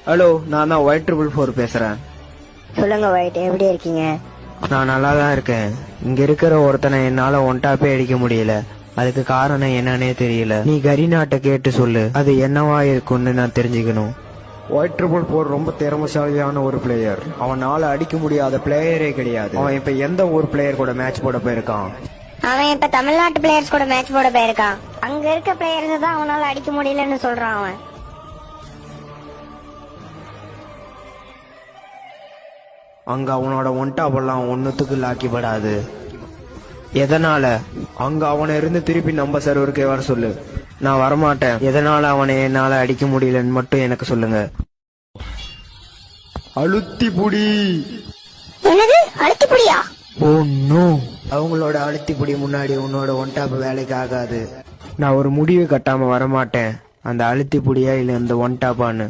Hello, நான் தான் Y444 பேசுறேன். சொல்லுங்க ஒயிட், எப்படி இருக்கீங்க? நான் நல்லா தான் இருக்கேன். இங்க இருக்கிற ஒருத்தனை என்னால ஒன்டாப்பே அடிக்க முடியல. அதுக்கு காரணம் என்னன்னே தெரியல. நீ கரிநாட்டை கேட்டு சொல்லு, அது என்னவா இருக்கும்னு நான் தெரிஞ்சுக்கணும். Y444 ரொம்ப திறமைசாலியான ஒரு பிளேயர். அவனால அடிக்க முடியாத பிளேயரே கிடையாது. அவன் இப்ப எந்த ஒரு பிளேயர் கூட மேட்ச் போட போயிருக்கான்? அவன் இப்ப தமிழ்நாட்டு பிளேயர்ஸ் கூட மேட்ச் போட போயிருக்கான். அங்க இருக்க பிளேயர்ஸ் தான் அவனால அடிக்க முடியலன்னு சொல்றான் அவன். அங்க அவனோட ஒன்டாப்பெல்லாம் ஒன்னுத்துக்கு லாக்கிப்படாது. எதனால? அங்க அவனை இருந்து திருப்பி நம்ம சர்வருக்கே வர சொல்லு. நான் வரமாட்டேன். எதனால அவனை என்னால அடிக்க முடியலன்னு மட்டும் எனக்கு சொல்லுங்க. அழுத்தி புடி. என்னது அழுத்தி புடியா? ஓ நோ, அவங்களோட அழுத்தி புடி முன்னாடி உன்னோட ஒன்டாப் வேலைக்கு ஆகாது. நான் ஒரு முடிவு கட்டாம வரமாட்டேன். அந்த அழுத்தி புடியா இல்ல இந்த ஒன்டாப்பான்னு.